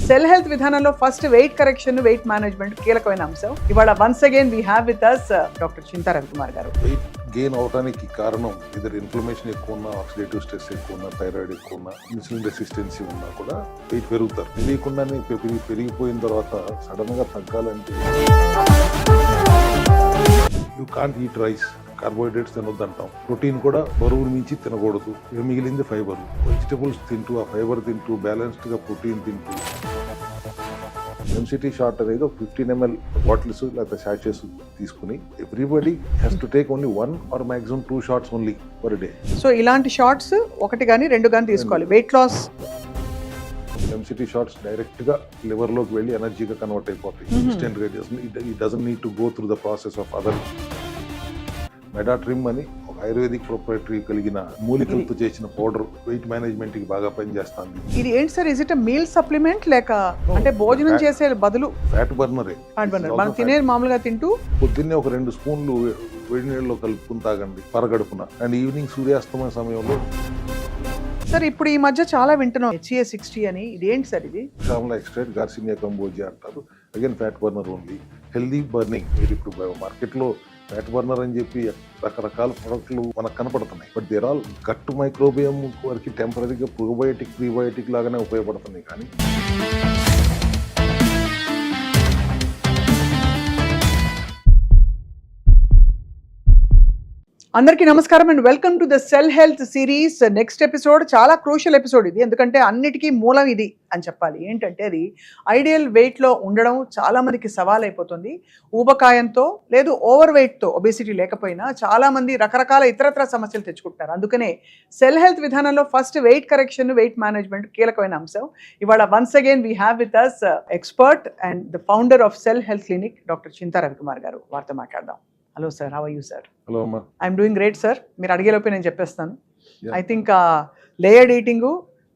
Cell health విధానంలో first weight correction, weight management కీలకమైన అంశం. ఇవాళ once again we have with us doctor Chinta Ravikumar garu. Weight gain అవడానికి కారణం ఇద్దరు ఇన్ఫ్లమేషన్ ఎక్కువ ఉన్నా, ఆక్సిడేటివ్ స్ట్రెస్ ఎక్కువ ఉన్నా, థైరాయిడ్ ఎక్కువ ఉన్నా, ఇన్సులిన్ రెసిస్టెన్సీ ఉన్నా కూడా వెయిట్ పెరుగుతారు. తెలియకుండానే పెరిగిపోయిన తర్వాత సడన్ గా తగ్గాలంటే you can't eat rice, carbohydrates తినొద్దు అంటాం. ప్రోటీన్ కూడా బరువును మించి తినకూడదు. ఇక మిగిలింది ఫైబర్. వెజిటబుల్స్ తింటూ, ఆ ఫైబర్ తింటూ, బ్యాలెన్స్డ్ గా ప్రోటీన్ తింటూ. ఎంసిటీ షార్ట్ అనేది ఒక 15 ml బాటిల్స్ లేకపోతే శాచెస్ తీసుకుని everybody has to take only 1 or maximum 2 shots only per day. So ఇలాంటి షార్ట్స్ ఒకటి కానీ రెండు కానీ తీసుకోవాలి. Weight loss MCT shots direct గా లివర్ లోకి వెళ్ళి ఎనర్జీగా కన్వర్ట్ అయిపోతాయి ఇన్స్టెంట్ గా. It doesn't need to go through the process of other. Medatrim అని ఒక ఆయుర్వేదిక్ ప్రొప్రైటరీ కలిగిన మూలికలతో చేసిన పౌడర్ వెయిట్ మేనేజ్మెంట్ కి బాగా పనిచేస్తుంది. ఇది ఏంటి sir? Is it meal supplement లేక అంటే భోజనం చేసే బదులు ఫ్యాట్ బర్నరే. మనం తినే మామూలుగా తింటూ పొద్దున్నే ఒక 2 స్పూన్లు వేడి నీళ్ళలో కలుపుకుని తాగండి పరగడుపున. అండ్ ఈవినింగ్ సూర్యాస్తమయ సమయంలో. సార్ ఇప్పుడు ఈ మధ్య చాలా వింటున్నాం HCA60 అని. ఇదేంటి సార్ ఇది? షామ్లా ఎక్స్ట్రాక్ట్, గార్సినియా కంబోజియా అంటారు. Again fat burner only. Healthy burning. మీరు ఇప్పుడు మార్కెట్లో ఫ్యాట్ బర్నర్ అని చెప్పి రకరకాల ప్రొడక్ట్లు మనకు కనపడుతున్నాయి. But there all gut microbiome వరకు టెంపరీగా ప్రోబయోటిక్, ప్రీబయోటిక్ లాగానే ఉపయోగపడుతున్నాయి. కానీ అందరికీ నమస్కారం and welcome to the cell health series. Next episode చాలా క్రూషియల్ ఎపిసోడ్ ఇది. ఎందుకంటే అన్నిటికీ మూలం ఇది అని చెప్పాలి. ఏంటంటే అది ఐడియల్ వెయిట్లో ఉండడం చాలా మందికి సవాల్ అయిపోతుంది. ఊబకాయంతో లేదు ఓవర్ వెయిట్తో, ఒబేసిటీ లేకపోయినా చాలా మంది రకరకాల ఇతరత్ర సమస్యలు తెచ్చుకుంటారు. అందుకనే సెల్ హెల్త్ విధానంలో first weight correction, weight management కీలకమైన అంశం. ఇవాళ once again we have with us expert and the founder of cell health clinic doctor Chinta Ravikumar garu. వారితో మాట్లాడదాం. Hello sir, how are you sir? Hello అమ్మా. I'm doing great sir. మీరు అడిగేలోపే నేను చెప్పేస్తాను. ఐ థింక్ లేయర్డ్ ఈటింగు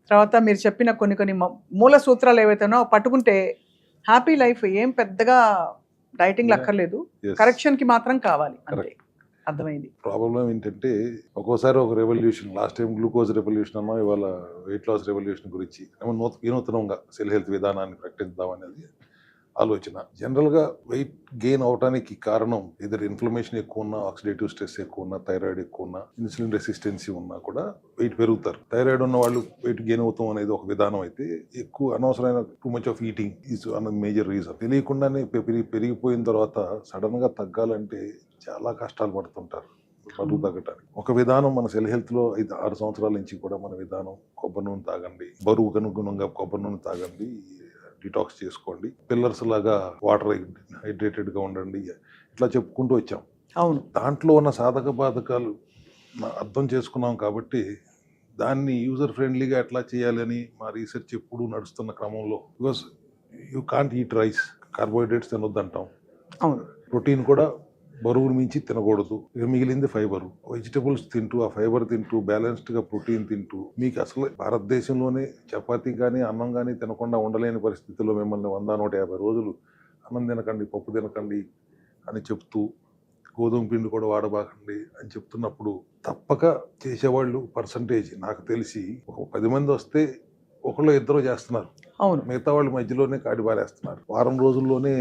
తర్వాత మీరు చెప్పిన కొన్ని మూల సూత్రాలు ఏవైతేనో పట్టుకుంటే హ్యాపీ లైఫ్. ఏం పెద్దగా డైటింగ్ అక్కర్లేదు, కరెక్షన్కి మాత్రం కావాలి అంతే. అర్థమైంది. ప్రాబ్లం ఏంటంటే ఒక్కోసారి ఒక revolution, last time glucose revolution అన్నా, ఇవాళ వెయిట్ లాస్ రెవల్యూషన్ గురించి వినూతనంగా సెల్ హెల్త్ విధానాన్ని ప్రకటిద్దాం అనేది ఆలోచన. జనరల్గా వెయిట్ గెయిన్ అవడానికి కారణం ఇద్దరు ఇన్ఫ్లమేషన్ ఎక్కువ ఉన్నా, ఆక్సిడేటివ్ స్ట్రెస్ ఎక్కువ ఉన్నా, థైరాయిడ్ ఎక్కువ ఉన్నా, ఇన్సులిన్ రెసిస్టెన్సీ ఉన్నా కూడా వెయిట్ పెరుగుతారు. థైరాయిడ్ ఉన్న వాళ్ళు వెయిట్ గెయిన్ అవుతాం అనేది ఒక విధానం అయితే, ఎక్కువ అనవసరమైన two much of eating is అన్నది మేజర్ రీజన్. తెలియకుండానే పెరిగిపోయిన తర్వాత సడన్ గా తగ్గాలంటే చాలా కష్టాలు పడుతుంటారు బరువు తగ్గటానికి. ఒక విధానం మన సెల్ హెల్త్ లో 5-6 సంవత్సరాల నుంచి కూడా మన విధానం కొబ్బరి నూనె తాగండి, బరువుకు అనుగుణంగా కొబ్బరి నూనె తాగండి, డిటాక్స్ చేసుకోండి, పిల్లర్స్ లాగా వాటర్ హైడ్రేటెడ్ గా ఉండండి, ఇట్లా చెప్పుకుంటూ వచ్చాం. అవును. దాంట్లో ఉన్న సాధక బాధకాలు అర్థం చేసుకున్నాం కాబట్టి దాన్ని యూజర్ ఫ్రెండ్లీగా ఎట్లా చేయాలని మా రీసెర్చ్ ఎప్పుడు నడుస్తున్న క్రమంలో, because you can't eat rice, carbohydrates తినొద్దు అంటాం. అవును. ప్రోటీన్ కూడా బరువును మించి తినకూడదు. ఇక మిగిలింది ఫైబర్. వెజిటబుల్స్ తింటూ, ఆ ఫైబర్ తింటూ, బ్యాలెన్స్డ్ గా ప్రోటీన్ తింటూ, మీకు అసలు భారతదేశంలోనే చపాతీ కానీ అన్నం కానీ తినకుండా ఉండలేని పరిస్థితుల్లో మిమ్మల్ని 100-150 రోజులు అన్నం తినకండి, పప్పు తినకండి అని చెప్తూ, గోధుమ పిండి కూడా వాడబాకండి అని చెప్తున్నప్పుడు తప్పక చేసేవాళ్ళు పర్సంటేజ్ నాకు తెలిసి ఒక 10 మంది వస్తే ఒకళ్ళు ఇద్దరు చేస్తున్నారు. అవును. మిగతా వాళ్ళు మధ్యలోనే కాడి బారేస్తున్నారు. వారం రోజుల్లోనే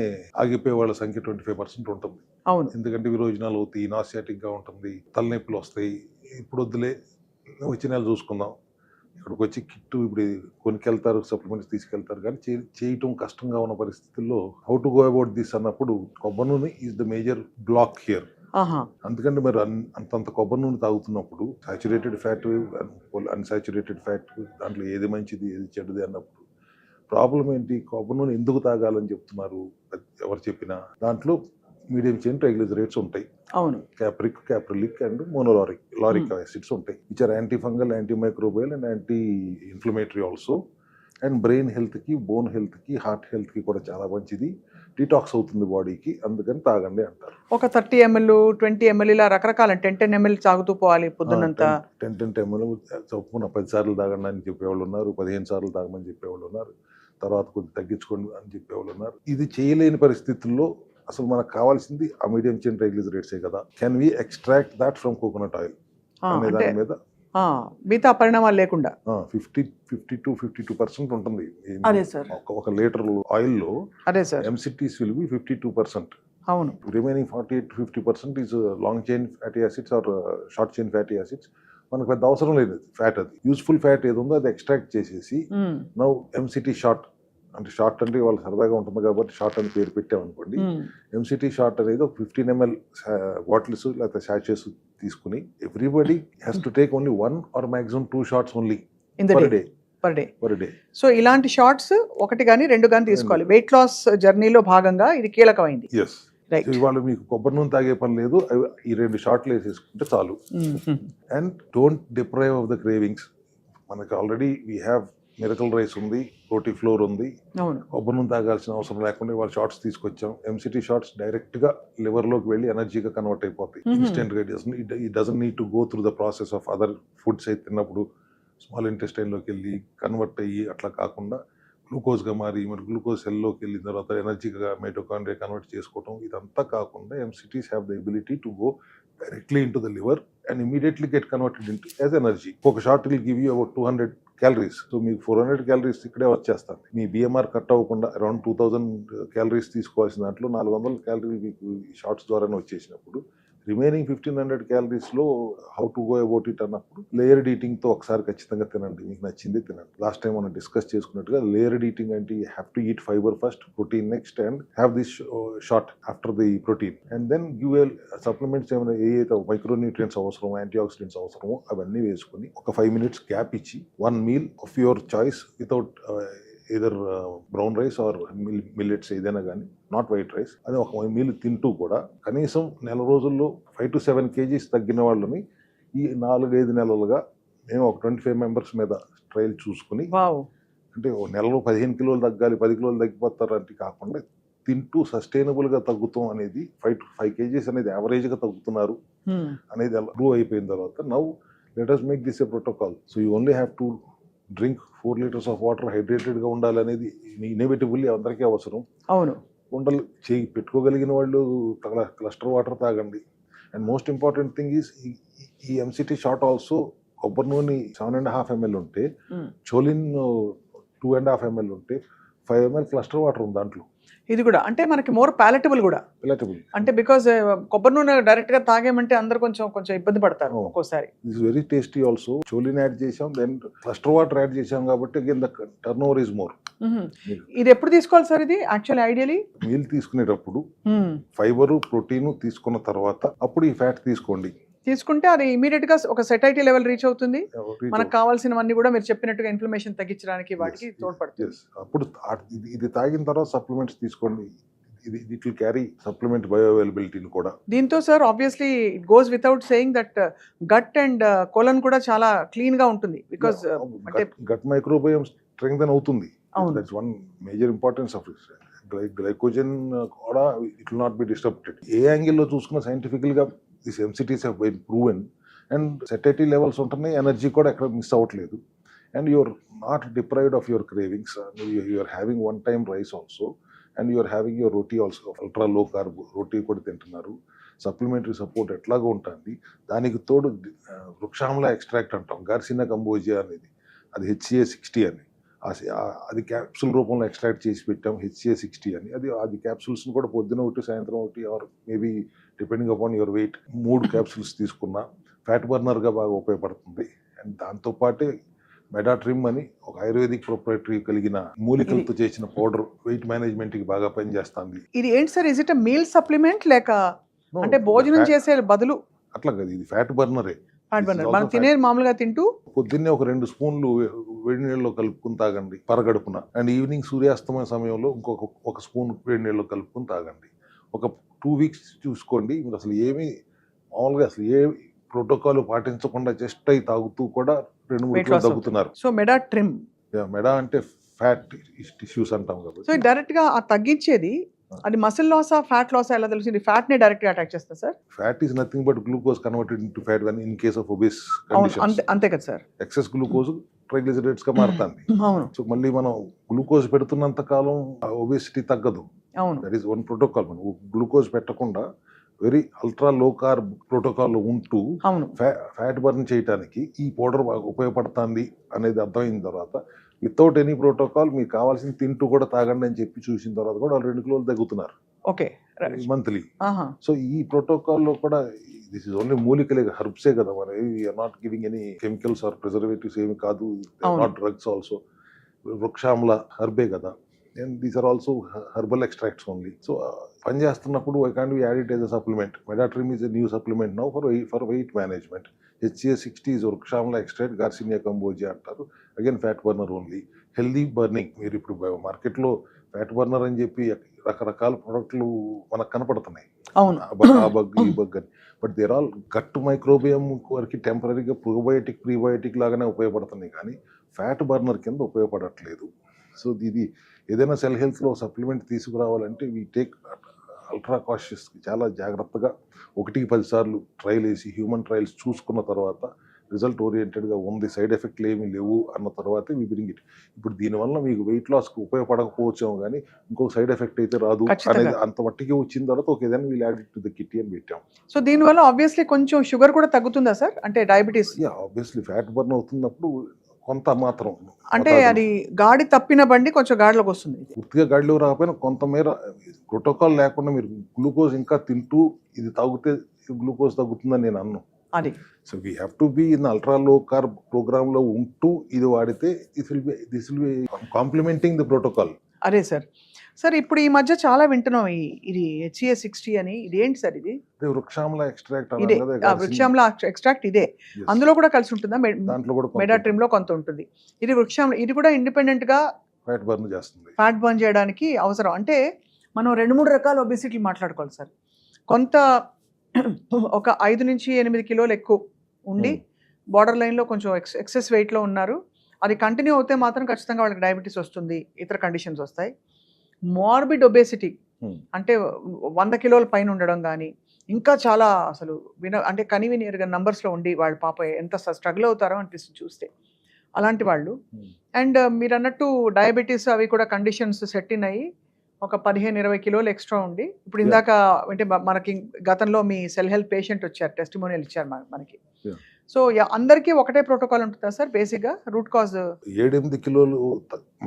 ఆగిపోయే వాళ్ళ సంఖ్య 25% ఉంటుంది. అవును. ఎందుకంటే విరోచనాలు అవుతాయి, నాసియాటిక్ గా ఉంటుంది, తలనొప్పులు వస్తాయి. ఇప్పుడు వద్దులే, వచ్చే నెల చూసుకుందాం. ఇక్కడికి వచ్చి కిట్టు ఇప్పుడు కొనుకెళ్తారు, సప్లిమెంట్స్ తీసుకెళ్తారు, కానీ చేయటం కష్టంగా ఉన్న పరిస్థితుల్లో how to go about this అన్నప్పుడు కొబ్బరి నూనె is the major black here. అందుకంటే మరి అంతంత కొబ్బరి నూనె తాగుతున్నప్పుడు సాచురేటెడ్ ఫ్యాట్, అన్సాచురేటెడ్ ఫ్యాట్, దాంట్లో ఏది మంచిది ఏది చెడ్డది అన్నప్పుడు ప్రాబ్లం ఏంటి? కొబ్బరి నూనె ఎందుకు తాగాలని చెప్తున్నారు ఎవరు చెప్పినా. దాంట్లో మీడియం చైన్ ట్రైగ్లిజరైడ్స్ ఉంటాయి. అవును. క్యాప్రిలిక్ అండ్ మోనోలారిక్ యాసిడ్స్ ఉంటాయి, which are anti fungal, anti microbial and anti inflammatory also. And brain health కి, బోన్ హెల్త్ కి, హార్ట్ హెల్త్ కి కూడా చాలా మంచిది. డిటాక్స్ అవుతుంది బాడీకి, అందుకని తాగండి అంటారు. ఒక 30 ml 20 ml ఇలా రకరకాల 10 ml తాగుతూ పోవాలి పొద్దున్నంతా. 10 ml చొప్పున 10 సార్లు తాగండి అని చెప్పేవాళ్ళు ఉన్నారు, 15 సార్లు తాగమని చెప్పేవాళ్ళు ఉన్నారు, తర్వాత కొద్దిగా తగ్గించుకోండి అని చెప్పేవాళ్ళు ఉన్నారు. ఇది చేయలేని పరిస్థితుల్లో అసలు మనకు కావాల్సింది ఆ మీడియం చైన్ ట్రైగ్లిజరైడ్సే కదా. Can we extract that from coconut oil అనే దాని మీద మిగతా పరిణామాలు లేకుండా. 52% ఉంటుంది. అదే సార్. ఒక లీటర్ ఆయిల్లో అదే సార్. MCTs will be 52%. అవును. Remaining 48 to 50% is long chain fatty acids or short chain fatty acids. మనకు పెద్ద అవసరం లేదు ఫ్యాట్. అది యూస్ఫుల్ ఫ్యాట్ ఏది ఉందో అది ఎక్స్ట్రాక్ట్ చేసేసి నౌ MCT షార్ట్, అంటే షార్ట్ అంటే వాళ్ళు సరదాగా ఉంటుంది కాబట్టి షార్ట్ అని పేరు పెట్టామనుకోండి. MCT షార్ట్ అనేది ఒక 15 ml బాటిల్స్ లేకపోతే శాషెస్ తీసుకుని everybody has to take only 1 or maximum 2 shots only per day. Per day. So ఇలాంటి షార్ట్స్ 1 కానీ 2 కానీ తీసుకోవాలి. వెయిట్ లాస్ జర్నీలో భాగంగా ఇది కీలకమైంది. ఎస్. ఇవాళ మీకు కొబ్బరి నూనె తాగే పని లేదు, ఈ 2 షాట్లు వేసేసుకుంటే చాలు. And don't deprive of the cravings. మనకి already we have miracle rice ఉంది, రోటీ ఫ్లోర్ ఉంది, కొబ్బరి నూనె తాగాల్సిన అవసరం లేకుండా ఇవాళ షార్ట్స్ తీసుకొచ్చాం. MCT షార్ట్స్ డైరెక్ట్ గా లివర్ లోకి వెళ్ళి ఎనర్జీగా కన్వర్ట్ అయిపోతాయి ఇన్స్టెంట్ గా. It doesn't need to go through the process of other foods అయితే తిన్నప్పుడు స్మాల్ ఇంటెస్టైన్లోకి వెళ్ళి కన్వర్ట్ అయ్యి అట్లా కాకుండా గ్లూకోజ్గా మారి మరి గ్లూకోజ్ సెల్లోకి వెళ్ళిన తర్వాత ఎనర్జీగా మైటోకాండ్రియా కన్వర్ట్ చేసుకోవటం, ఇదంతా కాకుండా MCTs have the ability to go directly in to the liver and immediately get converted into as energy. ఒక shot will give you about 200 calories. So మీకు 400 calories ఇక్కడే వచ్చేస్తాయి. మీ BMR కట్ అవ్వకుండా అరౌండ్ 2000 calories తీసుకోవాల్సిన దాంట్లో 400 calories మీకు షార్ట్స్ ద్వారానే వచ్చేసినప్పుడు రిమైనింగ్ 1500 calories-లో how to go about it అన్నప్పుడు లేయర్డ్ ఈటింగ్తో ఒకసారి ఖచ్చితంగా తినండి, మీకు నచ్చింది తినండి. లాస్ట్ టైం మనం డిస్కస్ చేసుకున్నట్టుగా లేయర్డ్ ఈటింగ్ అంటే you have to eat fibre first, protein next, and have this shot after the protein. And then give supplements ఏమైనా ఏదైతే మైక్రోన్యూట్రియంట్స్ అవసరమో, యాంటీ ఆక్సిడెంట్స్ అవసరమో అవన్నీ వేసుకుని ఒక 5 minutes గ్యాప్ ఇచ్చి 1 meal of your choice without either brown rice or millets ఏదైనా కానీ, నాట్ వైట్ రైస్, అది ఒక మీల్ తింటూ కూడా కనీసం నెల రోజుల్లో 5 to 7 kgs తగ్గిన వాళ్ళని ఈ 4-5 నెలలుగా మేము ఒక 25 members మీద ట్రయల్ చూసుకుని, అంటే నెలలో 15 kilos తగ్గాలి, 10 kilos తగ్గిపోతారు అంటే కాకుండా తింటూ సస్టైనబుల్గా తగ్గుతాం అనేది 5 to 5 kgs అనేది యావరేజ్గా తగ్గుతున్నారు అనేది ప్రూవ్ అయిపోయిన తర్వాత now let us make this a protocol. So you only have to drink 4 liters of water, హైడ్రేటెడ్గా ఉండాలనేది ఇన్ఎవిటబుల్లీ అందరికీ అవసరం. అవును, పెట్టుకోగలిగిన వాళ్ళు క్లస్టర్ వాటర్ తాగండి. And most important thing is ఈ MCT షార్ట్ ఆల్సో కొబ్బరి నూనె 7.5 ml ఉంటే, చోలిన్ 2.5 ml ఉంటే 5 ml క్లస్టర్ వాటర్ ఉంది దాంట్లో. ఇది కూడా అంటే మనకి మోర్ ప్యాలెటబుల్ కూడా, అంటే బికాజ్ కొబ్బరి నూనె డైరెక్ట్ గా తాగేమంటే అందరు కొంచెం ఇబ్బంది పడతారు ఒక్కోసారి. It's very tasty also. Choline add చేసాం, దెన్ క్లస్టర్ వాటర్ యాడ్ చేసాం కాబట్టి again the turn over is more. ఇది ఎప్పుడు తీసుకోవాలి సార్? ఇది యాక్చువల్లీ ఐడియల్లీ మీల్ తీసుకునేటప్పుడు ఫైబర్ ప్రోటీన్ తీసుకున్న తర్వాత అప్పుడు ఈ ఫ్యాట్ తీసుకోండి. తీసుకుంటే అది ఇమీడియట్ గా ఒక సెటైటీ లెవెల్ రీచ్ అవుతుంది. మనకు కావాల్సినవన్నీ కూడా మీరు చెప్పినట్టుగా ఇన్ఫ్లమేషన్ తగ్గించడానికి వాటికి తోడ్పడుతుంది. అప్పుడు ఇది తాగిన తర్వాత సప్లిమెంట్స్ తీసుకోండి. It will carry supplement bio అవైలబిలిటీని కూడా. దీంతో sir obviously it goes without saying that gut and colon కూడా చాలా క్లీన్ గా ఉంటుంది. బికాజ్ అంటే గట్ మైక్రోబయోమ్ స్ట్రెంగ్థెన్ అవుతుంది. That's one major importance of it. Glycogen కూడా it will not be disturbed. ఏ యాంగిల్లో చూసుకున్నా సైంటిఫికల్ గా these MCTs have been proven, and satiety levels ఉంటున్నాయి, ఎనర్జీ కూడా ఎక్కడ మిస్ అవ్వట్లేదు, and you're not deprived of your cravings. You are having one time rice also, and you are having your roti also, ultra low carb roti కూడా తింటున్నారు. Supplementary support ఎట్లాగా ఉంటుంది. దానికి తోడు వృక్షామ్ల ఎక్స్ట్రాక్ట్ అంటాం, గార్సినా కంబోజియా అనేది, అది HCA60 అని, అది క్యాప్సూల్ రూపంలో ఎక్స్ట్రాక్ట్ చేసి పెట్టాం, HCA60 అని. అది క్యాప్సూల్స్ని కూడా పొద్దున ఒకటి సాయంత్రం ఒకటి or maybe depending upon your weight 3 capsules తీసుకున్నా ఫ్యాట్ బర్నర్గా బాగా ఉపయోగపడుతుంది. అండ్ దాంతోపాటే మెడాట్రిమ్ అని ఒక ఆయుర్వేదిక్ ప్రొప్రైటరీ కలిగిన మూలికలతో చేసిన పౌడర్ వెయిట్ మేనేజ్మెంట్కి బాగా పనిచేస్తుంది. ఇది ఏంటి sir? Is it meal supplement లేక అంటే భోజనం చేసే బదులు? అట్లా కదా, ఇది ఫ్యాట్ బర్నరే. మనం తినే మామూలుగా తింటూ పొద్దున్నే ఒక 2 స్పూన్లు వేడి నీళ్ళలో కలుపుకుని తాగండి పరగడుపున. అండ్ ఈవినింగ్ సూర్యాస్తమయ సమయంలో ఒక స్పూన్ వేడి నీళ్ళలో కలుపుకుని తాగండి. ఒక 2 weeks చూసుకోండి. మీరు అసలు ఏమి మామూలుగా అసలు ఏ ప్రోటోకాల్ పాటించకుండా జస్ట్ అయి తాగుతూ కూడా 2-3 కిలోలు తగ్గుతున్నారు. సో మెడా ట్రిమ్, మెడా అంటే ఫ్యాట్ టిష్యూస్ అంటాం కాబట్టి. సో డైరెక్ట్ గా తగ్గించేది అది మసిల్ లాసా ఫ్యాట్ లాసా ఎలా తెలిసింది? ఫ్యాట్ ని డైరెక్ట్ గా అటాక్ చేస్తా sir? Fat is nothing but glucose converted into fat in case of obese conditions. అంతే కదా సార్. ఎక్సెస్ గ్లూకోజ్ ట్రైగ్లిజరైడ్స్ గా మారుతుంది. సో మళ్ళీ మనం గ్లూకోజ్ పెడుతున్నంత కాలం ఒబేసిటీ తగ్గదు. అవును, దట్ ఈస్ వన్ ప్రోటోకాల్. మనం గ్లూకోజ్ పెట్టకుండా very ultra low carb protocol ఉంటూ అవును. ఫ్యాట్ బర్న్ చేయడానికి ఈ పౌడర్ ఉపయోగపడుతుంది అనేది అర్థమైన తర్వాత వితౌట్ ఎనీ ప్రోటోకాల్ మీకు కావాల్సింది తింటూ కూడా తాగండి అని చెప్పి చూసిన తర్వాత కూడా వాళ్ళు 2 కిలోలు తగ్గుతున్నారు ఓకే. మంత్లీ. ఆహా! సో ఈ ప్రోటోకాల్లో కూడా దిస్ ఇస్ ఓన్లీ మూలికలే హర్బ్సే కదా, మన we're not giving any chemicals or preservatives ఏమి కాదు, నాట్ డ్రగ్స్ ఆల్సో. వృక్షామ్ల హర్బే కదా, and these are also herbal extracts only. So పనిచేస్తున్నప్పుడు I can't be add it as a supplement. Medatrim is a new supplement now for weight management. HCA60 is వృక్షామ్ల extract, garcinia cambogia అంటారు. Again fat burner only, healthy burning. మీరు ఇప్పుడు మార్కెట్లో fat burner అని చెప్పి రకరకాల ప్రొడక్ట్లు మనకు కనపడుతున్నాయి, ఆ బగ్ ఈ బగ్ అని. But there all gut microbiome వరకు టెంపరీగా ప్రోబయోటిక్ ప్రీబయోటిక్ లాగానే ఉపయోగపడుతున్నాయి, కానీ ఫ్యాట్ బర్నర్ కింద ఉపయోగపడట్లేదు. సో ఇది ఏదైనా సెల్ హెల్త్లో సప్లిమెంట్ తీసుకురావాలంటే వీ టేక్ అల్ట్రా కాషియస్, చాలా జాగ్రత్తగా 1-10 సార్లు ట్రయల్ వేసి హ్యూమన్ ట్రయల్స్ చూసుకున్న తర్వాత రిజల్ట్ ఓరియంటెడ్గా ఉంది, సైడ్ ఎఫెక్ట్లు ఏమీ లేవు అన్న తర్వాతే వీ బ్రింగ్ ఇట్. ఇప్పుడు దీనివల్ల మీకు వెయిట్ లాస్కి ఉపయోగపడకపోవచ్చేమో కానీ ఇంకొక సైడ్ ఎఫెక్ట్ అయితే రాదు అనేది అంత మట్టికి వచ్చిన తర్వాత ఒక ఏదైనా we'll add to the kit అని పెట్టాం. సో దీనివల్ల ఆబ్వియస్లీ కొంచెం షుగర్ కూడా తగ్గుతుందా సార్, అంటే diabetes? Yeah, obviously fat burn అవుతున్నప్పుడు కొంత మాత్రం, అంటే అది గాడి తప్పిన బండి కొంచెం గాడిలోకి వస్తుంది. పూర్తిగా గాడిలో రాకపోయినా కొంతమేర ప్రోటోకాల్ లేకుండా మీరు గ్లూకోజ్ ఇంకా తింటూ ఇది తాగితే గ్లూకోజ్ తగ్గుతుందని నేను అన్నాను. అది so we have to be in ultra low carb programme లో ఉంటూ ఇది వాడితే this will be complementing the protocol. అదే సార్. సార్ ఇప్పుడు ఈ మధ్య చాలా వింటున్నాం ఇది HCA60 అని. ఇది ఏంటి సార్? ఇది వృక్షామ్ల ఎక్స్ట్రాక్ట్. ఇదే వృక్షామ్ల ఎక్స్ట్రాక్ట్ ఇదే. అందులో కూడా కలిసి ఉంటుందా? దాంట్లో కూడా మెడాట్రిమ్ లో కొంత ఉంటుంది. ఇది వృక్షామ్ల, ఇది కూడా ఇండిపెండెంట్ గా ఫ్యాట్ బర్న్ చేస్తుంది. ఫ్యాట్ బర్న్ చేయడానికి అవసరం. అంటే మనం 2-3 రకాల ఒబెసిటీలు మాట్లాడుకోవాలి సార్. కొంత ఒక 5 నుంచి 8 కిలోలు ఎక్కువ ఉండి బార్డర్ లైన్లో కొంచెం ఎక్సెస్ వెయిట్లో ఉన్నారు. అది కంటిన్యూ అవుతే మాత్రం ఖచ్చితంగా వాళ్ళకి డయాబెటీస్ వస్తుంది, ఇతర కండిషన్స్ వస్తాయి. మార్బిడ్ ఒబేసిటీ అంటే 100 కిలోల పైన ఉండడం కానీ, ఇంకా చాలా అసలు అంటే కనివినియర్గా నంబర్స్లో ఉండి వాళ్ళ పాప ఎంత స్ట్రగుల్ అవుతారో అనిపిస్తుంది చూస్తే అలాంటి వాళ్ళు. అండ్ మీరు అన్నట్టు డయాబెటీస్ అవి కూడా కండిషన్స్ సెట్ ఇన్ అయ్యి ఒక 15-20 కిలోలు ఎక్స్ట్రా ఉండి, ఇప్పుడు ఇందాక అంటే మనకి గతంలో మీ సెల్ హెల్త్ పేషెంట్ వచ్చారు, టెస్టిమోనియల్ ఇచ్చారు మనకి. సో అందరికీ ఒకటే ప్రోటోకాల్ ఉంటుందా సార్ బేసిక్గా? రూట్ కాజ్ 7-8 కిలోలు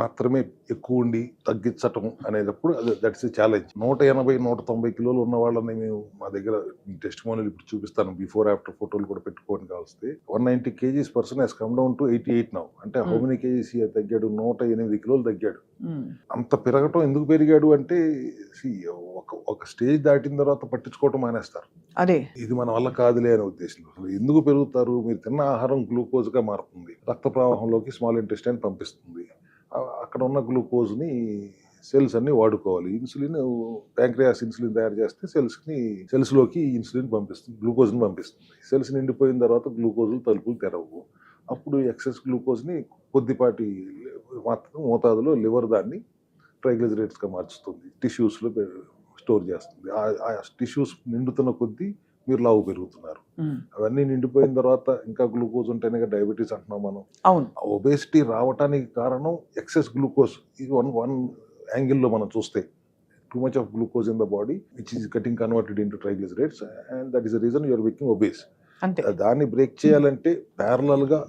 మాత్రమే ఎక్కువ ఉండి తగ్గించటం అనేటప్పుడు దట్స్ ఛాలెంజ్. 180-190 కిలోలు ఉన్న వాళ్ళని మేము మా దగ్గర టెస్టిమోనియల్ ఇప్పుడు చూపిస్తాను, బిఫోర్ ఆఫ్టర్ ఫోటోలు కూడా పెట్టుకోని కావస్తే 190 kgs person he's come down to 88 now. అంటే హౌ మెనీ కేజీస్ తగ్గాడు? 108 కిలోలు తగ్గాడు. అంత పెరగటం ఎందుకు పెరిగాడు అంటే ఒక స్టేజ్ దాటిన తర్వాత పట్టించుకోవటం మానేస్తారు. అదే ఇది మన వల్ల కాదులే అనే ఉద్దేశంలో. అసలు ఎందుకు పెరుగుతారు? మీరు తిన్న ఆహారం గ్లూకోజ్గా మారుతుంది, రక్త ప్రవాహంలోకి స్మాల్ ఇంటెస్టైన్ పంపిస్తుంది. అక్కడ ఉన్న గ్లూకోజ్ని సెల్స్ అన్ని వాడుకోవాలి. ఇన్సులిన్, ప్యాంక్రియాస్ ఇన్సులిన్ తయారు చేస్తే సెల్స్లోకి ఇన్సులిన్ పంపిస్తుంది, గ్లూకోజ్ని పంపిస్తుంది. సెల్స్ నిండిపోయిన తర్వాత గ్లూకోజులు తలుపులు తెరవు. అప్పుడు ఎక్సెస్ గ్లూకోజ్ని కొద్దిపాటి మాత్రం మోతాదులో లివర్ దాన్ని ట్రైగ్లిజరైడ్స్గా మార్చుతుంది, టిష్యూస్లో స్టోర్ చేస్తుంది. ఆ టిష్యూస్ నిండుతున్న కొద్దీ మీరు లావు పెరుగుతున్నారు. అవన్నీ నిండిపోయిన తర్వాత ఇంకా గ్లూకోజ్ ఉంటేనే డయాబెటీస్ అంటున్నాం మనం. అవును. ఒబేసిటీ రావడానికి కారణం ఎక్సెస్ గ్లూకోజ్. ఇది వన్ యాంగిల్లో మనం చూస్తే too much of glucose in the body which is getting converted into triglycerides, and that is the reason you're becoming obese. దాన్ని బ్రేక్ చేయాలంటే ప్యారలల్ గా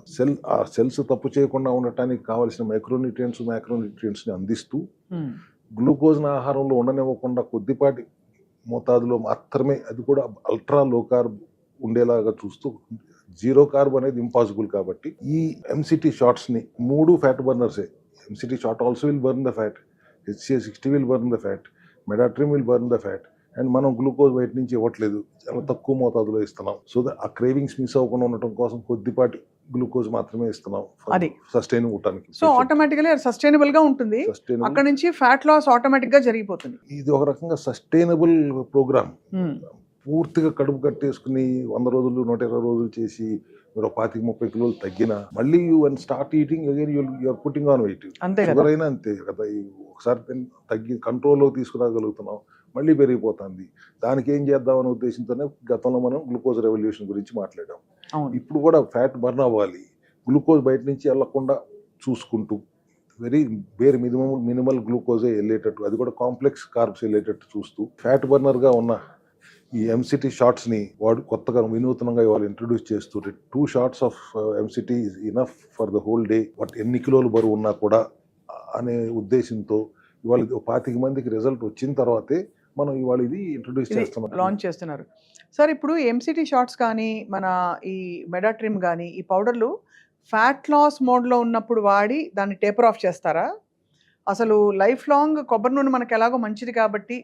సెల్స్ తప్పు చేయకుండా ఉండటానికి కావాల్సిన మైక్రోన్యూట్రియంట్స్ ని అందిస్తూ గ్లూకోజ్ ఆహారంలో ఉండనివ్వకుండా కొద్దిపాటి మోతాదులో మాత్రమే, అది కూడా అల్ట్రా లో కార్బ్ ఉండేలాగా చూస్తూ, జీరో కార్బ్ అనేది ఇంపాసిబుల్. కాబట్టి ఈ MCT షార్ట్స్ ని 3 ఫ్యాట్ బర్నర్సే. MCT shot also will burn the fat, HCA60 will burn the fat, Medatrim will burn the fat. And మనం గ్లూకోజ్ బయట నుంచి ఇవ్వట్లేదు, చాలా తక్కువ మోతాదులో ఇస్తున్నాం. సో ఆ క్రేవింగ్స్ మిస్ అవ్వకుండా ఉండటం కోసం కొద్దిపాటి గ్లూకోజ్ మాత్రమే ఇస్తున్నాం సస్టైన్ ఉండటానికి. సో ఆటోమేటికల్లీ సస్టైనబుల్ గా ఉంటుంది, అక్కడ నుంచి ఫ్యాట్ లాస్ ఆటోమేటిక్ గా జరిగిపోతుంది. ఇది ఒక రకంగా సస్టైనబుల్ ప్రోగ్రామ్. పూర్తిగా కడుపు కట్టేసుకుని 100 రోజులు 120 రోజులు చేసి మీరు 25-30 కిలోలు తగ్గినా మళ్ళీ you one start eating again you're putting on weight. ఎవరైనా అంతే కదా, ఒకసారి తగ్గి కంట్రోల్లో తీసుకురాగలుగుతున్నాం, మళ్ళీ పెరిగిపోతుంది. దానికి ఏం చేద్దామనే ఉద్దేశంతోనే గతంలో మనం గ్లూకోజ్ రెవల్యూషన్ గురించి మాట్లాడాం. ఇప్పుడు కూడా ఫ్యాట్ బర్న్ అవ్వాలి, గ్లూకోజ్ బయట నుంచి వెళ్లకుండా చూసుకుంటూ వేరే మినిమల్ గ్లూకోజే వెళ్ళేటట్టు, అది కూడా కాంప్లెక్స్ కార్బ్స్ వెళ్ళేటట్టు చూస్తూ ఫ్యాట్ బర్నర్గా ఉన్న ఈ ఎంసిటీ షార్ట్స్ని వాడు కొత్తగా వినూతనంగా ఇవాళ ఇంట్రడ్యూస్ చేస్తుంటే 2 shots of MCT is enough for the whole day. But ఎన్ని కిలోలు బరువు ఉన్నా కూడా అనే ఉద్దేశంతో ఇవాళ 25 మందికి రిజల్ట్ వచ్చిన తర్వాతే మనం ఇవాళ ఇది ఇంట్రడ్యూస్ చేస్తున్నాం, లాంచ్ చేస్తున్నారు. సార్ ఇప్పుడు ఎంసిటీ షార్ట్స్ కానీ మన ఈ మెడాట్రిమ్ కానీ ఈ పౌడర్లు ఫ్యాట్ లాస్ మోడ్లో ఉన్నప్పుడు వాడి దాన్ని టేపర్ ఆఫ్ చేస్తారా? అసలు లైఫ్ లాంగ్ కొబ్బరి నూనె మనకు ఎలాగో మంచిది కాబట్టి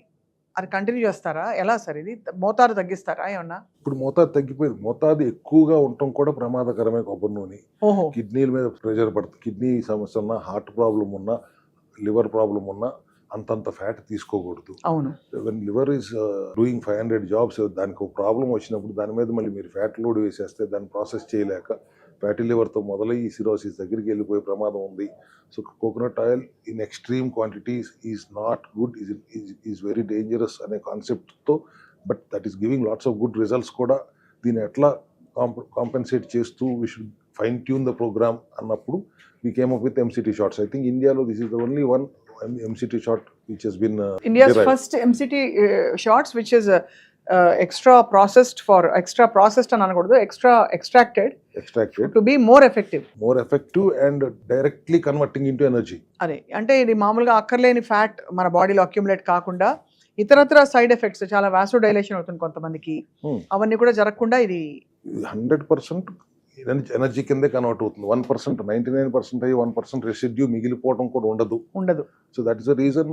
అది కంటిన్యూ చేస్తారా? ఎలా సార్ ఇది మోతాదు తగ్గిస్తారా ఏమన్నా? ఇప్పుడు మోతాదు తగ్గిపోయింది. మోతాదు ఎక్కువగా ఉండటం కూడా ప్రమాదకరమే. కొబ్బరి నూనె ఓహో, కిడ్నీల మీద ప్రెషర్ పడుతుంది. కిడ్నీ సమస్య ఉన్నా, హార్ట్ ప్రాబ్లం ఉన్నా, లివర్ ప్రాబ్లం ఉన్నా అంతంత ఫ్యాట్ తీసుకోకూడదు. అవును. When liver is doing 500 jobs, దానికి ఒక ప్రాబ్లం వచ్చినప్పుడు దాని మీద మళ్ళీ మీరు ఫ్యాట్ లోడ్ వేసేస్తే దాన్ని ప్రాసెస్ చేయలేక ఫ్యాటీ లివర్తో మొదలై ఈ సిరోసిస్ దగ్గరికి వెళ్ళిపోయే ప్రమాదం ఉంది. So coconut oil in extreme quantities is not good, is very dangerous అనే కాన్సెప్ట్తో, but that is giving lots of good results కూడా. దీన్ని ఎట్లా కాంపెన్సేట్ చేస్తూ we should fine tune the programme అన్నప్పుడు we came up with MCT shots. I think ఇండియాలో this is the only one MCT shot which has been India's derived. first MCT shots which is extra processed అని అనకూడదు, extracted to be more effective and directly converting into energy. అదే అంటే ఇది మామూలుగా అక్కర్లేని fat మన బాడీలో అక్యుములేట్ కాకుండా ఇతరత్ర సైడ్ ఎఫెక్ట్స్ చాలా వాసోడైలేషన్ అవుతుంది కొంతమందికి, అవన్నీ కూడా జరగకుండా ఇది 100% ఎనర్జీ కిందే కన్వర్ట్ అవుతుంది. 1% 99% అయ్యి 1% రెసిడ్యూ మిగిలిపోవడం కూడా ఉండదు. So that is the reason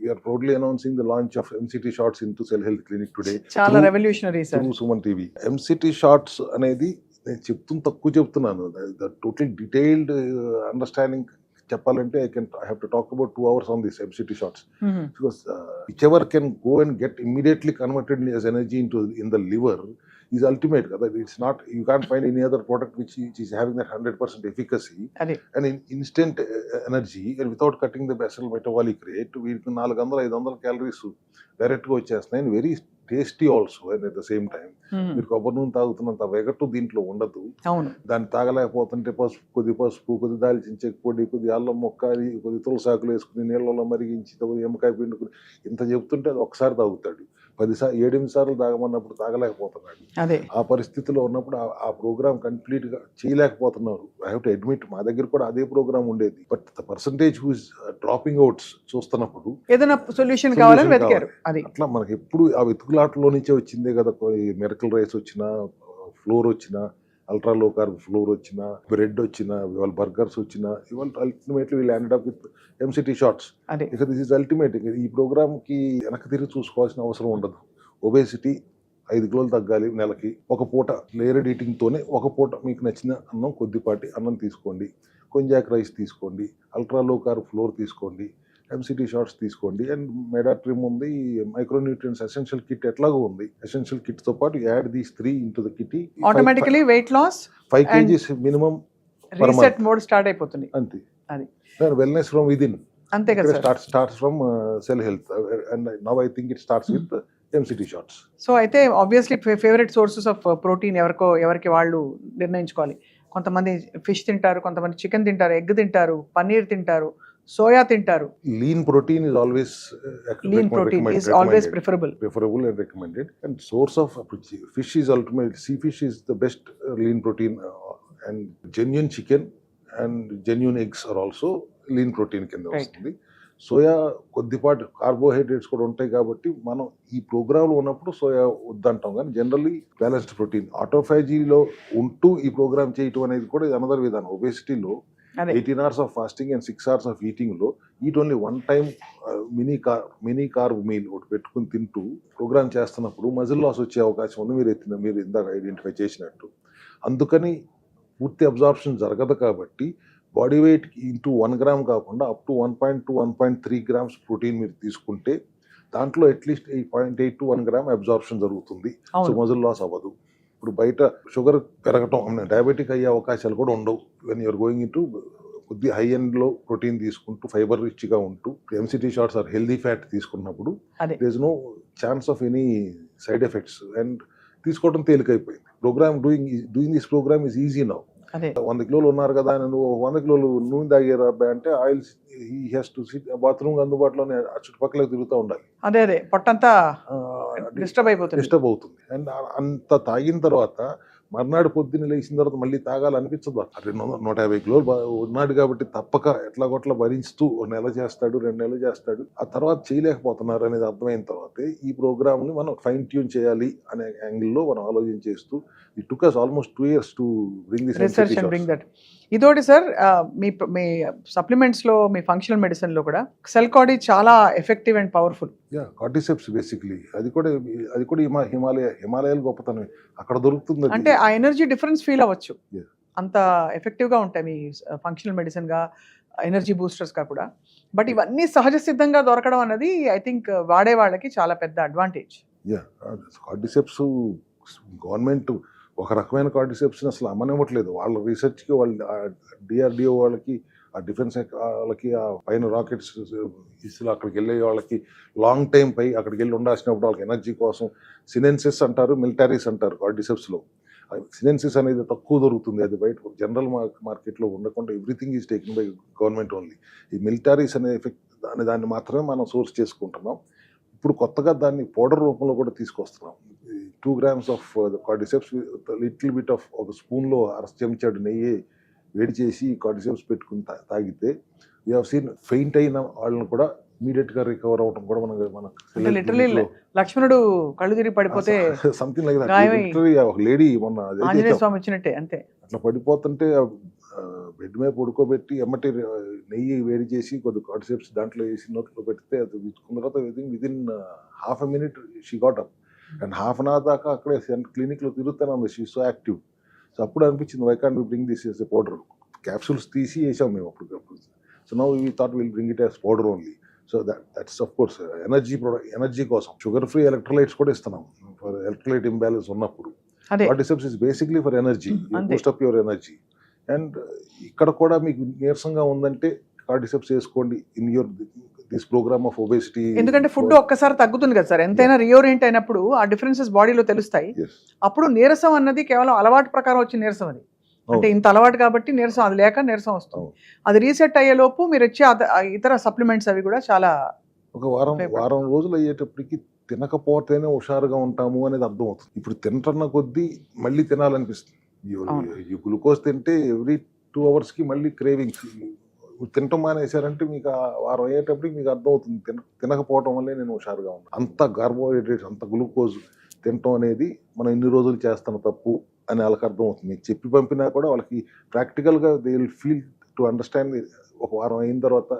we're proudly announcing the launch of MCT shots in to cell health clinic today. చాలా revolutionary sir. Suman TV MCT shots అనేది నేను తక్కువ చెప్తున్నాను. ద టోటల్ డీటెయిల్డ్ అండర్స్టాండింగ్ చెప్పాలంటే I have to talk about 2 hours on this MCT shots, because whichever can go and get immediately converted as energy in the liver is ultimate. It's not, you can't find any other product which is having that 100% efficacy and in instant energy and without cutting the basal metabolic rate. వీరికి 400-500 calories direct గా వచ్చేస్తున్నాయి. Very tasty also and at the same time. మీరు కొబ్బరి నూనె తాగుతున్నంత వెగటు దీంట్లో ఉండదు. దాన్ని తాగలేకపోతుంటే కొద్ది పసుపు, కొద్ది దాల్చిన చెక్క పొడి, కొద్ది అల్లం మొక్క, కొద్ది తులసాకులు వేసుకుని నీళ్ళలో మరిగించి ఎమ్మకాయ పిండుకుని ఇంత చెప్తుంటే అది ఒకసారి తాగుతాడు. 7-8 సార్లు తాగమన్నప్పుడు తాగలేకపోతున్నాడు. ఆ పరిస్థితిలో ఉన్నప్పుడు ఆ ప్రోగ్రామ్ కంప్లీట్ గా చేయలేకపోతున్నారు. ఐ హావ్ టు అడ్మిట్, మా దగ్గర కూడా అదే ప్రోగ్రామ్ ఉండేది. But the percentage who is dropping outs చూస్తున్నప్పుడు ఏదైనా సొల్యూషన్ కావాలని వెతికారు. అట్లా మనకి ఎప్పుడు ఆ వెతుకులాటలో నుంచే వచ్చిందే కదా. మిరకల్ రైస్ వచ్చినా, ఫ్లోర్ వచ్చినా, అల్ట్రా లో కార్బ్ ఫ్లోర్ వచ్చినా, బ్రెడ్ వచ్చినా, ఇవాళ బర్గర్స్ వచ్చినా, ఇవాళ ultimately we'll end up with MCT shots. ఇక దిస్ ఇస్ అల్టిమేట్. ఈ ప్రోగ్రామ్ కి వెనక్కి తిరిగి చూసుకోవాల్సిన అవసరం ఉండదు. ఒబేసిటీ 5 కిలోలు తగ్గాలి నెలకి, ఒక పూట లేయర్డ్ ఈటింగ్ తోనే ఒక పూట మీకు నచ్చిన అన్నం, కొద్దిపాటి అన్నం తీసుకోండి, కొంజాక్ రైస్ తీసుకోండి, అల్ట్రా లో కార్బ్ ఫ్లోర్ తీసుకోండి, ఎంసిటీ షార్ట్స్ తీసుకోండి, అండ్ మెడాట్రిమ్ ఉంది, మైక్రోన్యూట్రియన్స్ ఎసెన్షియల్ కిట్ ఎట్లాగో ఉంది. ఎసెన్షియల్ కిట్ తో పాటు add these 3 into the kit, automatically weight loss 5 kgs minimum reset mode start అయిపోతుంది. అంతే. వెల్నెస్ ఫ్రమ్ విదిన్ అంతే కదా. Starts from cell health and now I think it starts with MCT shots. So అయితే obviously favourite sources of protein ఎవరికి వాళ్ళు నిర్ణయించుకోవాలి. కొంతమంది fish తింటారు, కొంతమంది చికెన్ తింటారు, ఎగ్ తింటారు, పన్నీర్ తింటారు, సోయా తింటారు. Lean protein is always preferable and recommended. And source of fish is ultimately, sea fish is the best lean protein, and genuine chicken and genuine eggs are also lean protein కింద వస్తుంది. Soya కొద్దిపాటి carbohydrates కూడా ఉంటాయి కాబట్టి మనం ఈ ప్రోగ్రాంలో ఉన్నప్పుడు సోయా వద్దంటాం. కానీ జనరల్లీ బ్యాలెన్స్డ్ ప్రోటీన్ ఆటోఫాజీలో ఉంటూ ఈ ప్రోగ్రామ్ చేయటం అనేది కూడా అనదర్ విధానం. ఒబేసిటీలో 18 hours of fasting and 6 hours of eating లో eat only 1 time mini carb meal ఒకటి పెట్టుకుని తింటూ ప్రోగ్రామ్ చేస్తున్నప్పుడు మజిల్ లాస్ వచ్చే అవకాశం ఉంది. మీరు ఇందాక ఐడెంటిఫై చేసినట్టు. అందుకని పూర్తి అబ్జార్ప్షన్ జరగదు కాబట్టి బాడీ వెయిట్ ఇంటూ 1 gram కాకుండా అప్ టు 1.2-1.3 grams ప్రోటీన్ మీరు తీసుకుంటే దాంట్లో అట్లీస్ట్ 8.8 to 1 gram అబ్జార్ప్షన్ జరుగుతుంది. సో మజిల్ లాస్ అవ్వదు. ఇప్పుడు బయట షుగర్ పెరగటం, డయాబెటిక్ అయ్యే అవకాశాలు కూడా ఉండవు. When you're going in to కొద్ది హై ఎండ్లో ప్రోటీన్ తీసుకుంటూ ఫైబర్ రిచ్గా ఉంటూ MCT shots or healthy fat తీసుకున్నప్పుడు there is no chance of any side effects and తీసుకోవడం తేలికైపోయింది. Doing this programme is easy now. అదే 100 కిలోలు ఉన్నారు కదా అని నువ్వు 100 కిలోలు నూనె తాగారు అబ్బాయి అంటే oil he has to SIT bathroom అందుబాటులోనే ఆ చుట్టుపక్కల తిరుగుతూ ఉండాలి. అదే పొట్టంతా డిస్టర్బ్ అయిపోతుంది. డిస్టర్బ్ అవుతుంది. అండ్ అంత తాగిన తర్వాత మర్నాడు పొద్దున్న లేచిన తర్వాత మళ్ళీ తాగాలనిపించదు. 150 కిలోలు ఉన్నాడు కాబట్టి తప్పక ఎట్లా కొట్లా భరిస్తూ 1 నెల చేస్తాడు, 2 నెలలు చేస్తాడు. ఆ తర్వాత చేయలేకపోతున్నారు అనేది అర్థమైన తర్వాతే ఈ ప్రోగ్రామ్ ని మనం ఫైన్ ట్యూన్ చేయాలి అనే యాంగిల్లో మనం ఆలోచన చేస్తూ it took us almost 2 years to bring this research and bring that. ఇదోటి సార్, మీ సప్లిమెంట్స్ లో, మీ ఫంక్షనల్ మెడిసిన్ లో కూడా సెల్కాడి చాలా effective and powerful. Cordyceps basically అది కూడా హిమాలయాలు గొప్పతనం అక్కడ దొరుకుతుంది. అంటే ఆ ఎనర్జీ డిఫరెన్స్ ఫీల్ అవ్వచ్చు. Yeah. అంత ఎఫెక్టివ్ గా ఉంటాయి మీ ఫంక్షనల్ మెడిసిన్ గా, ఎనర్జీ బూస్టర్స్ గా కూడా. బట్ ఇవన్నీ సహజ సిద్ధంగా దొరకడం అన్నది ఐ థింక్ వాడే వాళ్ళకి చాలా పెద్ద అడ్వాంటేజ్. కార్టిసెప్స్ గవర్నమెంట్ ఒక రకమైన కార్డిసెప్స్ని అసలు అమ్మనివ్వట్లేదు. వాళ్ళ రీసెర్చ్కి వాళ్ళు డిఆర్డిఓ వాళ్ళకి, ఆ డిఫెన్స్ వాళ్ళకి, ఆ పైన రాకెట్స్ ఇసులు అక్కడికి వెళ్ళే వాళ్ళకి లాంగ్ టైం పై అక్కడికి వెళ్ళి ఉండాల్సినప్పుడు వాళ్ళకి ఎనర్జీ కోసం సినెన్సిస్ అంటారు, మిలిటరీస్ అంటారు కార్డిసెప్స్లో. సినెన్సిస్ అనేది తక్కువ దొరుకుతుంది, అది బయట జనరల్ మార్కెట్లో ఉండకుండా everything is taken by government only. ఈ మిలిటరీస్ అనే ఎఫెక్ట్ అనే దాన్ని మాత్రమే మనం సోర్స్ చేసుకుంటున్నాం. ఇప్పుడు కొత్తగా దాన్ని పౌడర్ రూపంలో కూడా తీసుకొస్తున్నాం. 2 grams of cordyceps, little bit of ఒక స్పూన్లో 1/2 చెంచాడు నెయ్యి వేడి చేసి కార్డిసెప్స్ పెట్టుకుని తాగితే యూ హావ్ సీన్ ఫెయింట్ అయిన వాళ్ళని కూడా ఇమీడియట్ గా రికవర్ అవడం కూడా మనకు లిటరలీ లక్ష్మణుడు కళ్ళు తిరిగి పడిపోతే సంథింగ్ లైక్ దట్. ఒక లేడీ మొన్న ఆంజనేయ స్వామి వచ్చినట్టే అంతే అట్లా పడిపోతుంటే బెడ్ మీద పడుకోబెట్టి ఎమ్మటి నెయ్యి వేడి చేసి కొద్ది కార్డిసెప్స్ దాంట్లో వేసి నోట్లో పెడితే అది తీసుకున్న తర్వాత within half a minute she got up. And half an hour దాకా అక్కడే క్లినిక్లో తిరుగుతానే ఉంది, షీ సో యాక్టివ్. సో అప్పుడు అనిపించింది why can't we bring this as a powder. Capsules తీసి వేసాం మేము అప్పుడు. So now we thought we'll bring it as powder only. So that's of course energy కోసం షుగర్ ఫ్రీ ఎలక్ట్రోలైట్స్ కూడా ఇస్తున్నాం for electrolyte imbalance ఉన్నప్పుడు. Cordyceps is basically for energy, boost up your energy. And ఇక్కడ కూడా మీకు నీరసంగా ఉందంటే cordyceps వేసుకోండి in your this programme of obesity. ఎందుకంటే ఫుడ్ ఒక్కసారి తగ్గుతుంది కదా సార్, ఎంతైనా రీఓరియంట్ అయినప్పుడు ఆ డిఫరెన్సెస్ బాడీలో తెలుస్తాయి. అప్పుడు నీరసం అన్నది కేవలం అలవాటు ప్రకారం వచ్చిన నీరసం, అది అంటే ఇంత అలవాటు కాబట్టి నీరసం, అది లేక నీరసం వస్తుంది. అది రీసెట్ అయ్యే లోపు మీరు వచ్చే ఇతర సప్లిమెంట్స్ అవి కూడా చాలా ఒక వారం రోజులు అయ్యేటప్పటికి తినకపోతేనే హుషారుగా ఉంటాము అనేది అర్థమవుతుంది. ఇప్పుడు తింటున్న కొద్దీ మళ్ళీ తినాలనిపిస్తుంది. ఈ గ్లూకోజ్ తింటే ఎవ్రీ 2 hours మళ్ళీ క్రేవింగ్స్. తినటం మానేశారంటే మీకు ఆ వారం అయ్యేటప్పటికి మీకు అర్థమవుతుంది తినకపోవటం వల్లే నేను హుషారుగా ఉన్నాను. అంత కార్బోహైడ్రేట్స్, అంత గ్లూకోజ్ తినటం అనేది మనం ఇన్ని రోజులు చేస్తున్న తప్పు అని వాళ్ళకి అర్థమవుతుంది. మీకు చెప్పి పంపినా కూడా వాళ్ళకి ప్రాక్టికల్గా they will feel to understand. ఒక వారం అయిన తర్వాత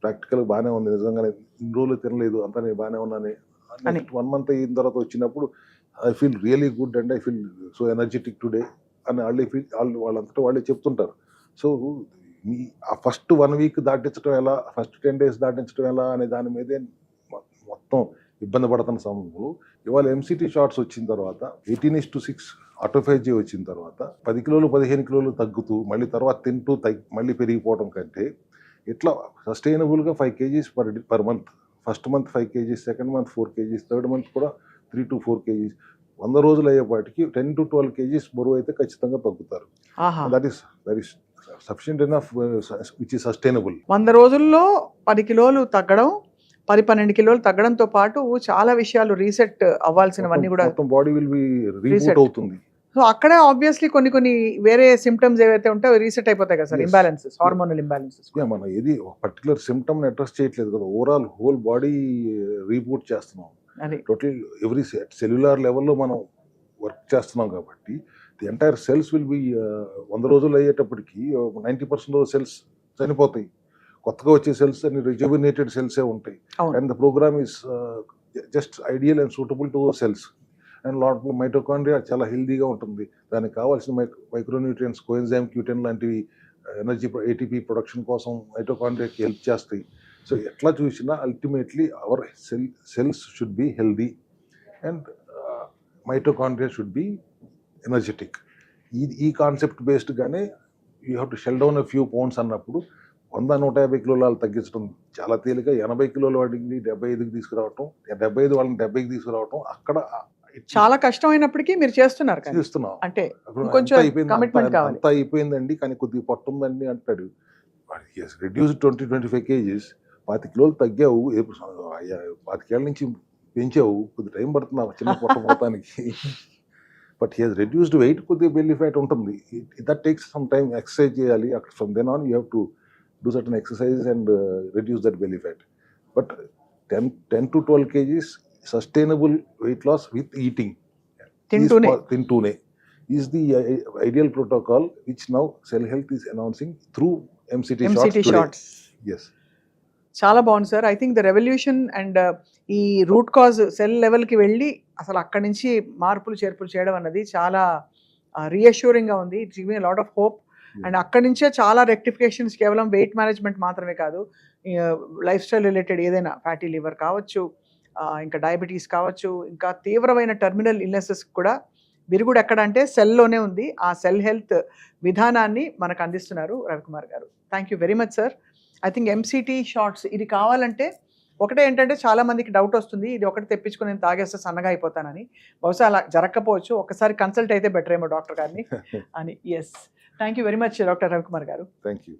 ప్రాక్టికల్గా బాగానే ఉంది, నిజంగానే ఇన్ని రోజులు తినలేదు అంతా నేను బాగానే ఉన్నాను. నెక్స్ట్ 1 month అయిన తర్వాత వచ్చినప్పుడు I feel really good and I feel so energetic today అని వాళ్ళంతటా వాళ్ళే చెప్తుంటారు. సో ఆ ఫస్ట్ 1 week దాటించడం ఎలా, ఫస్ట్ 10 days దాటించడం ఎలా అనే దాని మీదే మొత్తం ఇబ్బంది పడుతున్న సమయంలో ఇవాళ ఎంసీటీ షార్ట్స్ వచ్చిన తర్వాత 18:6 ఆటోఫేజీ వచ్చిన తర్వాత 10 కిలోలు 15 కిలోలు తగ్గుతూ మళ్ళీ తర్వాత తింటూ మళ్ళీ పెరిగిపోవడం కంటే ఇట్లా సస్టైనబుల్గా 5 kgs per month. First month 5 kgs, second month 4 kgs, third month కూడా 3 to 4 kgs. 100 రోజులు అయ్యేపాటికి 10 to 12 kgs బరువు అయితే ఖచ్చితంగా తగ్గుతారు. That is sufficient enough which is sustainable. 100 రోజుల్లో 10 కిలోలు తగ్గడం, 10-12 కిలోలు తగ్గడంతో పాటు చాలా విషయాలు రీసెట్ అవ్వాల్సినవన్నీ కూడా మొత్తం బాడీ విల్ బి రీసెట్ అవుతుంది. సో అక్కడే ఆబ్వియస్లీ కొన్ని వేరే సిమ్టమ్స్ ఏవైతే ఉంటాయో రీసెట్ అయిపోతాయి కదా సార్, ఇంబ్యాలెన్సెస్, హార్మోనల్ ఇంబ్యాలెన్సెస్. మనం ఏది ఒక పర్టికులర్ సిమ్టమ్ అడ్రస్ చేయట్లేదు కదా, ఓవరాల్ హోల్ బాడీ రీబూట్ చేస్తున్నాం. టోటల్ ఎవ్రీ సెల్యులార్ లెవెల్లో మనం వర్క్ చేస్తున్నాం కాబట్టి the entire cells will be 100 రోజులు అయ్యేటప్పటికి 90% సెల్స్ చనిపోతాయి. కొత్తగా వచ్చే సెల్స్ అన్ని రిజువినేటెడ్ సెల్సే ఉంటాయి. And the programme is just ideal and suitable to cells. And లోపల మైటోకాండ్రియా చాలా హెల్దీగా ఉంటుంది. దానికి కావాల్సిన మైక్రోన్యూట్రియన్స్, కోఎంజైమ్ Q10 లాంటివి ఎనర్జీ ఏటీపీ ప్రొడక్షన్ కోసం మైటోకాండ్రియాకి హెల్ప్ చేస్తాయి. సో ఎట్లా చూసినా ultimately our cells should be healthy and mitochondria should be energetic. ఈ కాన్సెప్ట్ బేస్డ్గానే you have to shed down a few pounds అన్నప్పుడు 100-150 కిలోలు తగ్గించడం చాలా తేలిక. 80 కిలోల వాడిని 75కి తీసుకురావటం, 75 వాళ్ళని 70కి తీసుకురావటం, అక్కడ చాలా కష్టమైనప్పటికీ మీరు చేస్తున్నారు కానీ చేస్తున్నాం. అంటే అప్పుడు ఇంకొంచెం అంతా అయిపోయింది, commitment కావాలి. అంతా అయిపోయిందండి కానీ కొద్దిగా పట్టు ఉందండి అంటాడు. రెడ్యూస్ 20-25 kgs, 25 కిలోలు తగ్గావు, 25 ఏళ్ళ నుంచి పెంచావు, కొద్ది టైం పడుతుంది ఆ చిన్న పొట్ట పోతానికి. But he has reduced weight, కొద్దిగా బెల్లీ ఫ్యాట్ ఉంటుంది. That takes some time. Exercise చేయాలి. అక్కడ from then on you have to do certain exercise and reduce that belly fat. But 10 to 12 kgs sustainable weight loss with eating తింటూనే is the ideal protocol which now Cell Health is announcing through MCT shots today. Yes. చాలా బాగుంది sir. I think the revolution and ఈ root cause cell లెవెల్కి వెళ్ళి అసలు అక్కడి నుంచి మార్పులు చేర్పులు చేయడం అన్నది చాలా రీఅష్యూరింగ్గా ఉంది. It's giving lot of hope. And అక్కడి నుంచే చాలా రెక్టిఫికేషన్స్ కేవలం వెయిట్ మేనేజ్మెంట్ మాత్రమే కాదు, లైఫ్ స్టైల్ రిలేటెడ్ ఏదైనా ఫ్యాటీ లివర్ కావచ్చు, ఇంకా డయాబెటీస్ కావచ్చు, ఇంకా తీవ్రమైన టర్మినల్ ఇల్నెసెస్ కూడా విరుగుడు ఎక్కడ అంటే సెల్లోనే ఉంది. ఆ సెల్ హెల్త్ విధానాన్ని మనకు అందిస్తున్నారు రవికుమార్ గారు. Thank you very much sir. I think MCT shots ఇది కావాలంటే ఒకటే ఏంటంటే చాలా మందికి డౌట్ వస్తుంది, ఇది ఒకటి తెప్పించుకొని నేను తాగేస్తే సన్నగా అయిపోతానని. బహుశా అలా జరగకపోవచ్చు, ఒకసారి కన్సల్ట్ అయితే బెటర్ ఏమో డాక్టర్ గారిని అని. Yes, thank you very much doctor Ravikumar గారు. Thank you.